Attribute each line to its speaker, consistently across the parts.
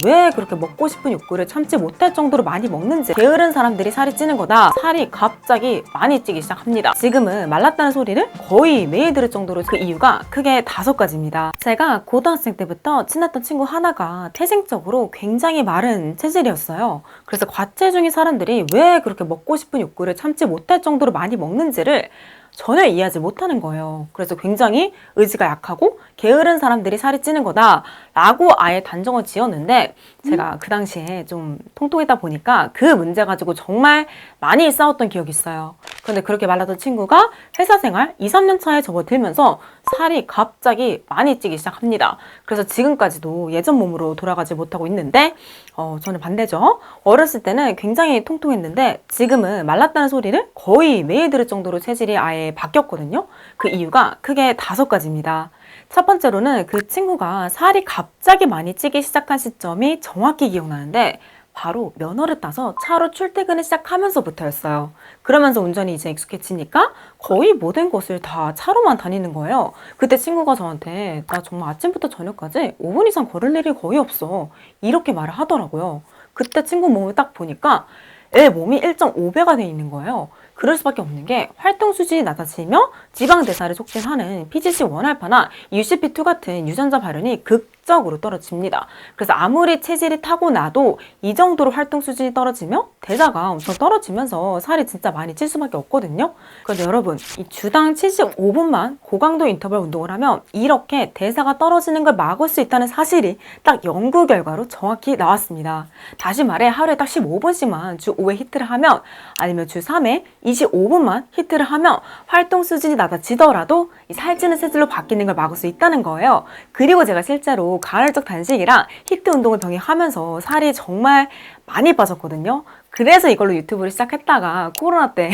Speaker 1: 왜 그렇게 먹고 싶은 욕구를 참지 못할 정도로 많이 먹는지, 게으른 사람들이 살이 찌는 거다. 살이 갑자기 많이 찌기 시작합니다. 지금은 말랐다는 소리를 거의 매일 들을 정도로 그 이유가 크게 5가지입니다. 제가 고등학생 때부터 친했던 친구 하나가 태생적으로 굉장히 마른 체질이었어요. 그래서 과체중인 사람들이 왜 그렇게 먹고 싶은 욕구를 참지 못할 정도로 많이 먹는지를 전혀 이해하지 못하는 거예요. 그래서 굉장히 의지가 약하고 게으른 사람들이 살이 찌는 거다 라고 아예 단정을 지었는데, 제가 그 당시에 좀 통통했다 보니까 그 문제 가지고 정말 많이 싸웠던 기억이 있어요. 그런데 그렇게 말랐던 친구가 회사 생활 2, 3년 차에 접어들면서 살이 갑자기 많이 찌기 시작합니다. 그래서 지금까지도 예전 몸으로 돌아가지 못하고 있는데, 저는 반대죠. 어렸을 때는 굉장히 통통했는데 지금은 말랐다는 소리를 거의 매일 들을 정도로 체질이 아예 바뀌었거든요. 그 이유가 크게 5가지입니다. 첫 번째로는 그 친구가 살이 갑자기 많이 찌기 시작한 시점이 정확히 기억나는데, 바로 면허를 따서 차로 출퇴근을 시작하면서부터였어요. 그러면서 운전이 이제 익숙해지니까 거의 모든 곳을 다 차로만 다니는 거예요. 그때 친구가 저한테 나 정말 아침부터 저녁까지 5분 이상 걸을 일이 거의 없어, 이렇게 말을 하더라고요. 그때 친구 몸을 딱 보니까 애 몸이 1.5배가 돼 있는 거예요. 그럴 수밖에 없는 게 활동 수준이 낮아지며 지방 대사를 촉진하는 PGC1알파나 UCP2 같은 유전자 발현이 극적으로 떨어집니다. 그래서 아무리 체질이 타고나도 이 정도로 활동 수준이 떨어지며 대사가 엄청 떨어지면서 살이 진짜 많이 찔 수밖에 없거든요. 그래서 여러분, 이 주당 75분만 고강도 인터벌 운동을 하면 이렇게 대사가 떨어지는 걸 막을 수 있다는 사실이 딱 연구 결과로 정확히 나왔습니다. 다시 말해 하루에 딱 15분씩만 주 5회 히트를 하면, 아니면 주 3회 25분만 히트를 하면 활동 수준이 낮아지더라도 이 살찌는 체질로 바뀌는 걸 막을 수 있다는 거예요. 그리고 제가 실제로 가을적 단식이랑 히트 운동을 병행하면서 살이 정말 많이 빠졌거든요. 그래서 이걸로 유튜브를 시작했다가 코로나 때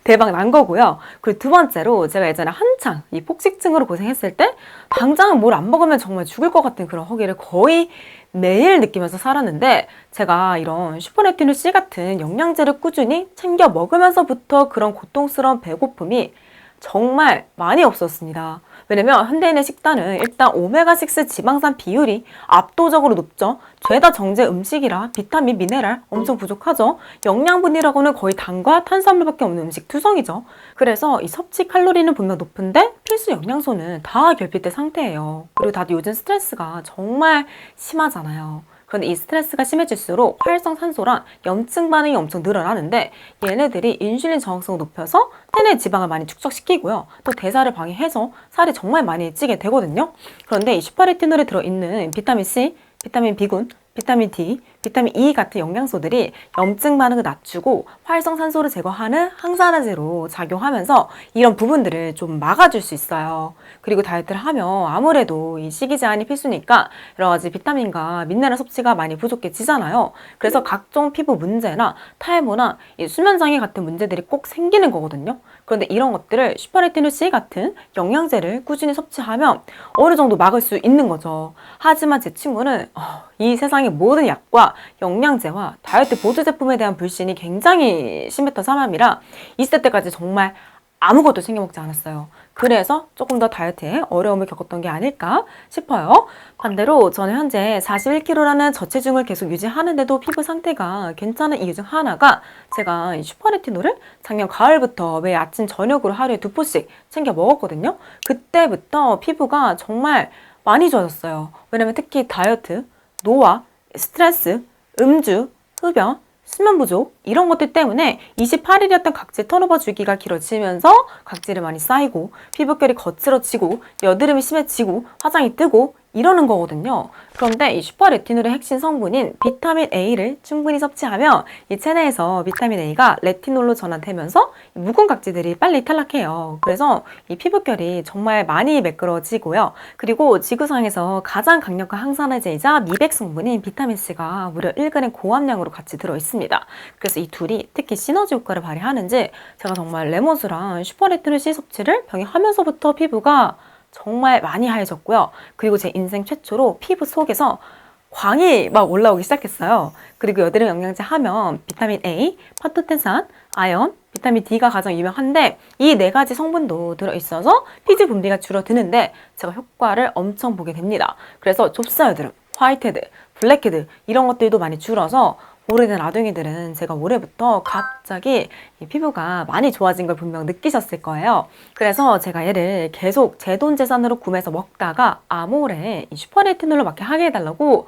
Speaker 1: 대박 난 거고요. 그리고 두 번째로, 제가 예전에 한창 이 폭식증으로 고생했을 때 당장 뭘 안 먹으면 정말 죽을 것 같은 그런 허기를 거의 매일 느끼면서 살았는데, 제가 이런 슈퍼레티놀 C 같은 영양제를 꾸준히 챙겨 먹으면서부터 그런 고통스러운 배고픔이 정말 많이 없었습니다. 왜냐면 현대인의 식단은 일단 오메가6 지방산 비율이 압도적으로 높죠. 죄다 정제 음식이라 비타민, 미네랄 엄청 부족하죠. 영양분이라고는 거의 당과 탄수화물밖에 없는 음식 투성이죠. 그래서 이 섭취 칼로리는 분명 높은데 필수 영양소는 다 결핍된 상태예요. 그리고 다들 요즘 스트레스가 정말 심하잖아요. 그런데 이 스트레스가 심해질수록 활성산소랑 염증 반응이 엄청 늘어나는데, 얘네들이 인슐린 저항성을 높여서 체내 지방을 많이 축적시키고요. 또 대사를 방해해서 살이 정말 많이 찌게 되거든요. 그런데 이 슈퍼레티놀에 들어있는 비타민C, 비타민 B군, 비타민 D, 비타민 E 같은 영양소들이 염증 반응을 낮추고 활성산소를 제거하는 항산화제로 작용하면서 이런 부분들을 좀 막아줄 수 있어요. 그리고 다이어트를 하면 아무래도 이 식이 제한이 필수니까 여러 가지 비타민과 미네랄 섭취가 많이 부족해지잖아요. 그래서 각종 피부 문제나 탈모나 이 수면장애 같은 문제들이 꼭 생기는 거거든요. 그런데 이런 것들을 슈퍼레티놀 C 같은 영양제를 꾸준히 섭취하면 어느 정도 막을 수 있는 거죠. 하지만 제 친구는 이 세상의 모든 약과 영양제와 다이어트 보조 제품에 대한 불신이 굉장히 심했던 사람이라 20대 때까지 정말 아무것도 챙겨 먹지 않았어요. 그래서 조금 더 다이어트에 어려움을 겪었던 게 아닐까 싶어요. 반대로 저는 현재 41kg라는 저체중을 계속 유지하는데도 피부 상태가 괜찮은 이유 중 하나가, 제가 이 슈퍼레티놀을 작년 가을부터 매일 아침 저녁으로 하루에 2포씩 챙겨 먹었거든요. 그때부터 피부가 정말 많이 좋아졌어요. 왜냐면 특히 다이어트, 노화, 스트레스, 음주, 흡연, 수면 부족 이런 것들 때문에 28일이었던 각질 턴오버 주기가 길어지면서 각질이 많이 쌓이고 피부결이 거칠어지고 여드름이 심해지고 화장이 뜨고 이러는 거거든요. 그런데 이 슈퍼레티놀의 핵심 성분인 비타민 A를 충분히 섭취하면 이 체내에서 비타민 A가 레티놀로 전환되면서 묵은 각질들이 빨리 탈락해요. 그래서 이 피부결이 정말 많이 매끄러지고요. 그리고 지구상에서 가장 강력한 항산화제이자 미백 성분인 비타민 C가 무려 1g 고함량으로 같이 들어있습니다. 그래서 이 둘이 특히 시너지 효과를 발휘하는지 제가 정말 레몬수랑 슈퍼레티놀 C 섭취를 병행하면서부터 피부가 정말 많이 하얘졌고요. 그리고 제 인생 최초로 피부 속에서 광이 막 올라오기 시작했어요. 그리고 여드름 영양제 하면 비타민 A, 파토텐산, 아연, 비타민 D가 가장 유명한데 이 4가지 성분도 들어있어서 피지 분비가 줄어드는데 제가 효과를 엄청 보게 됩니다. 그래서 좁쌀 여드름, 화이트헤드, 블랙헤드 이런 것들도 많이 줄어서 오래된 아둥이들은 제가 올해부터 갑자기 이 피부가 많이 좋아진 걸 분명 느끼셨을 거예요. 그래서 제가 얘를 계속 제 돈 재산으로 구매해서 먹다가 아모레 이 슈퍼레티놀로 맞게 하게 해달라고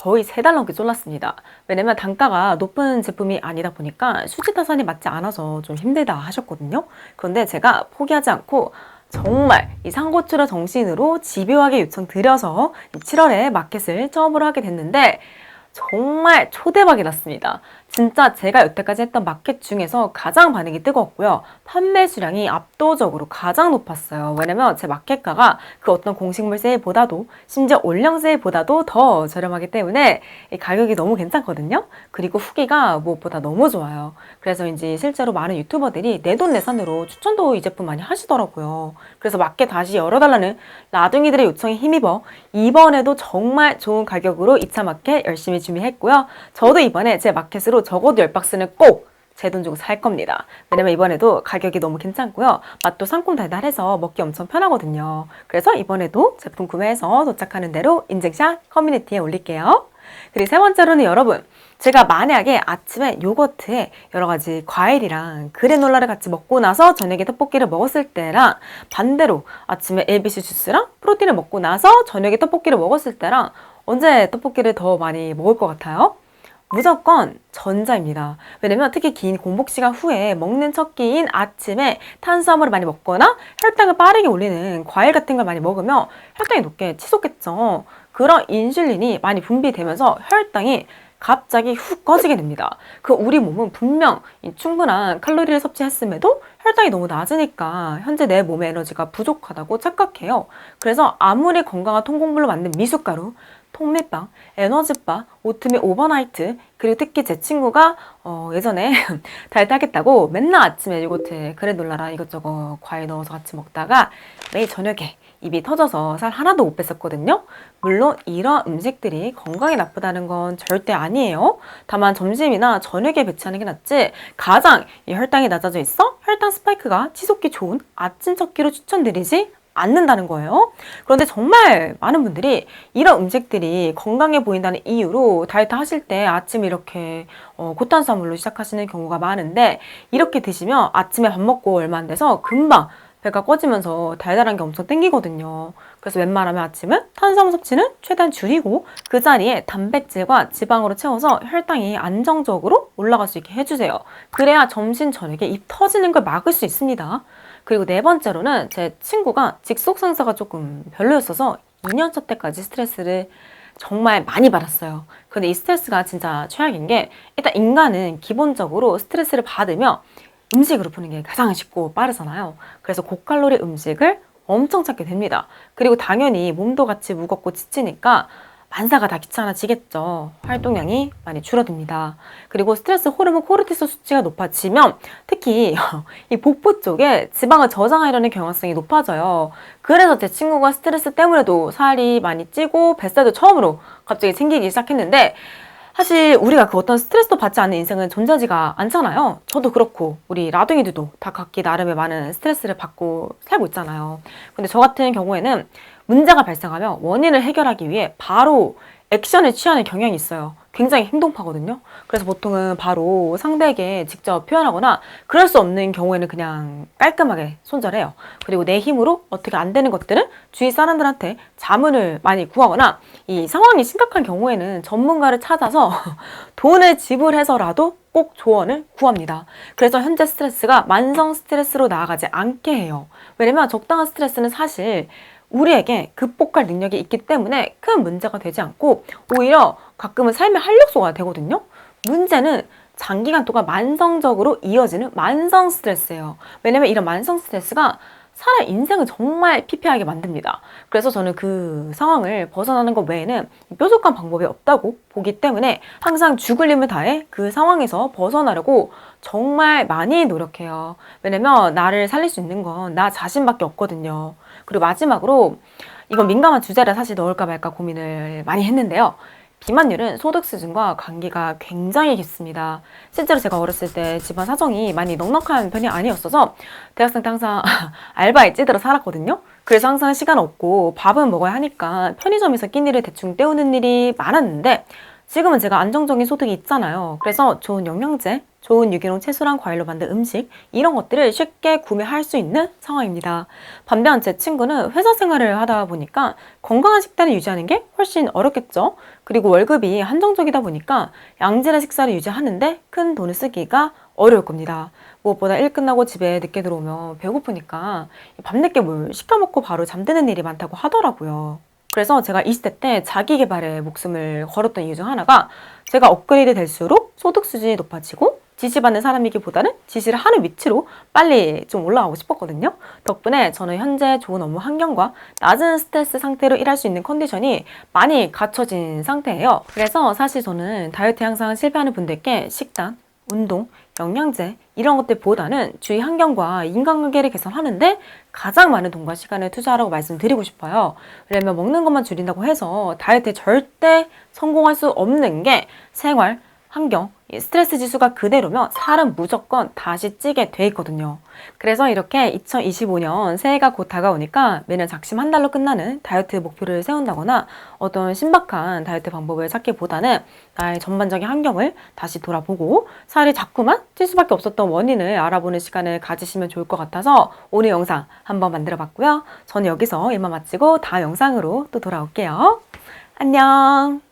Speaker 1: 거의 3달 넘게 쫄랐습니다. 왜냐면 단가가 높은 제품이 아니다 보니까 수지타산이 맞지 않아서 좀 힘들다 하셨거든요. 그런데 제가 포기하지 않고 정말 이 상고추를 정신으로 집요하게 요청드려서 7월에 마켓을 처음으로 하게 됐는데 정말 초대박이 났습니다. 진짜 제가 여태까지 했던 마켓 중에서 가장 반응이 뜨거웠고요. 판매 수량이 압도적으로 가장 높았어요. 왜냐면 제 마켓가가 그 어떤 공식물 세일보다도 심지어 올영 세일보다도 더 저렴하기 때문에 이 가격이 너무 괜찮거든요. 그리고 후기가 무엇보다 너무 좋아요. 그래서인지 실제로 많은 유튜버들이 내돈내산으로 추천도 이 제품 많이 하시더라고요. 그래서 마켓 다시 열어달라는 라둥이들의 요청에 힘입어 이번에도 정말 좋은 가격으로 2차 마켓 열심히 준비했고요. 저도 이번에 제 마켓으로 적어도 10박스는 꼭 제 돈 주고 살 겁니다. 왜냐면 이번에도 가격이 너무 괜찮고요. 맛도 상콤달달해서 먹기 엄청 편하거든요. 그래서 이번에도 제품 구매해서 도착하는 대로 인증샷 커뮤니티에 올릴게요. 그리고 세 번째로는 여러분, 제가 만약에 아침에 요거트에 여러 가지 과일이랑 그래놀라를 같이 먹고 나서 저녁에 떡볶이를 먹었을 때랑 반대로 아침에 ABC 주스랑 프로틴을 먹고 나서 저녁에 떡볶이를 먹었을 때랑 언제 떡볶이를 더 많이 먹을 것 같아요? 무조건 전자입니다. 왜냐면 특히 긴 공복 시간 후에 먹는 첫 끼인 아침에 탄수화물을 많이 먹거나 혈당을 빠르게 올리는 과일 같은 걸 많이 먹으면 혈당이 높게 치솟겠죠. 그런 인슐린이 많이 분비되면서 혈당이 갑자기 훅 꺼지게 됩니다. 우리 몸은 분명 충분한 칼로리를 섭취했음에도 혈당이 너무 낮으니까 현재 내 몸의 에너지가 부족하다고 착각해요. 그래서 아무리 건강한 통곡물로 만든 미숫가루, 통밀빵, 에너지바, 오트밀 오버나이트, 그리고 특히 제 친구가 예전에 다이어트 하겠다고 맨날 아침에 요거트에 그래놀라라 이것저것 과일 넣어서 같이 먹다가 매일 저녁에 입이 터져서 살 하나도 못 뺐었거든요. 물론 이런 음식들이 건강에 나쁘다는 건 절대 아니에요. 다만 점심이나 저녁에 배치하는 게 낫지 가장 이 혈당이 낮아져 있어 혈당 스파이크가 치솟기 좋은 아침 첫 끼로 추천드리지 않는다는 거예요. 그런데 정말 많은 분들이 이런 음식들이 건강해 보인다는 이유로 다이어트 하실 때 아침 이렇게 고탄수화물로 시작하시는 경우가 많은데 이렇게 드시면 아침에 밥 먹고 얼마 안 돼서 금방 배가 꺼지면서 달달한 게 엄청 땡기거든요. 그래서 웬만하면 아침은 탄수화물 섭취는 최대한 줄이고 그 자리에 단백질과 지방으로 채워서 혈당이 안정적으로 올라갈 수 있게 해주세요. 그래야 점심 저녁에 입 터지는 걸 막을 수 있습니다. 그리고 네 번째로는 제 친구가 직속 상사가 조금 별로였어서 2년차 때까지 스트레스를 정말 많이 받았어요. 근데 이 스트레스가 진짜 최악인 게 일단 인간은 기본적으로 스트레스를 받으면 음식으로 푸는 게 가장 쉽고 빠르잖아요. 그래서 고칼로리 음식을 엄청 찾게 됩니다. 그리고 당연히 몸도 같이 무겁고 지치니까 만사가 다 귀찮아지겠죠. 활동량이 많이 줄어듭니다. 그리고 스트레스 호르몬 코르티솔 수치가 높아지면 특히 이 복부 쪽에 지방을 저장하려는 경향성이 높아져요. 그래서 제 친구가 스트레스 때문에도 살이 많이 찌고 뱃살도 처음으로 갑자기 생기기 시작했는데 사실 우리가 그 어떤 스트레스도 받지 않는 인생은 존재하지가 않잖아요. 저도 그렇고 우리 라둥이들도 다 각기 나름의 많은 스트레스를 받고 살고 있잖아요. 근데 저 같은 경우에는 문제가 발생하면 원인을 해결하기 위해 바로 액션을 취하는 경향이 있어요. 굉장히 행동파거든요. 그래서 보통은 바로 상대에게 직접 표현하거나 그럴 수 없는 경우에는 그냥 깔끔하게 손절해요. 그리고 내 힘으로 어떻게 안 되는 것들은 주위 사람들한테 자문을 많이 구하거나 이 상황이 심각한 경우에는 전문가를 찾아서 돈을 지불해서라도 꼭 조언을 구합니다. 그래서 현재 스트레스가 만성 스트레스로 나아가지 않게 해요. 왜냐면 적당한 스트레스는 사실 우리에게 극복할 능력이 있기 때문에 큰 문제가 되지 않고 오히려 가끔은 삶의 활력소가 되거든요. 문제는 장기간 동안 만성적으로 이어지는 만성 스트레스예요. 왜냐면 이런 만성 스트레스가 사람 인생을 정말 피폐하게 만듭니다. 그래서 저는 그 상황을 벗어나는 것 외에는 뾰족한 방법이 없다고 보기 때문에 항상 죽을 힘을 다해 그 상황에서 벗어나려고 정말 많이 노력해요. 왜냐면 나를 살릴 수 있는 건 나 자신밖에 없거든요. 그리고 마지막으로 이건 민감한 주제를 사실 넣을까 말까 고민을 많이 했는데요. 비만율은 소득 수준과 관계가 굉장히 깊습니다. 실제로 제가 어렸을 때 집안 사정이 많이 넉넉한 편이 아니었어서 대학생 때 항상 알바에 찌들어 살았거든요. 그래서 항상 시간 없고 밥은 먹어야 하니까 편의점에서 끼니를 대충 때우는 일이 많았는데 지금은 제가 안정적인 소득이 있잖아요. 그래서 좋은 영양제, 좋은 유기농 채소랑 과일로 만든 음식 이런 것들을 쉽게 구매할 수 있는 상황입니다. 반면 제 친구는 회사 생활을 하다 보니까 건강한 식단을 유지하는 게 훨씬 어렵겠죠. 그리고 월급이 한정적이다 보니까 양질의 식사를 유지하는데 큰 돈을 쓰기가 어려울 겁니다. 무엇보다 일 끝나고 집에 늦게 들어오면 배고프니까 밤늦게 뭘 시켜 먹고 바로 잠드는 일이 많다고 하더라고요. 그래서 제가 20대 때 자기 개발에 목숨을 걸었던 이유 중 하나가 제가 업그레이드 될수록 소득 수준이 높아지고 지시받는 사람이기보다는 지시를 하는 위치로 빨리 좀 올라가고 싶었거든요. 덕분에 저는 현재 좋은 업무 환경과 낮은 스트레스 상태로 일할 수 있는 컨디션이 많이 갖춰진 상태예요. 그래서 사실 저는 다이어트에 항상 실패하는 분들께 식단, 운동, 영양제 이런 것들보다는 주위 환경과 인간관계를 개선하는데 가장 많은 돈과 시간을 투자하라고 말씀드리고 싶어요. 왜냐면 먹는 것만 줄인다고 해서 다이어트에 절대 성공할 수 없는 게 생활, 환경, 스트레스 지수가 그대로면 살은 무조건 다시 찌게 돼 있거든요. 그래서 이렇게 2025년 새해가 곧 다가오니까 매년 작심 한 달로 끝나는 다이어트 목표를 세운다거나 어떤 신박한 다이어트 방법을 찾기보다는 나의 전반적인 환경을 다시 돌아보고 살이 자꾸만 찔 수밖에 없었던 원인을 알아보는 시간을 가지시면 좋을 것 같아서 오늘 영상 한번 만들어 봤고요. 저는 여기서 이만 마치고 다음 영상으로 또 돌아올게요. 안녕!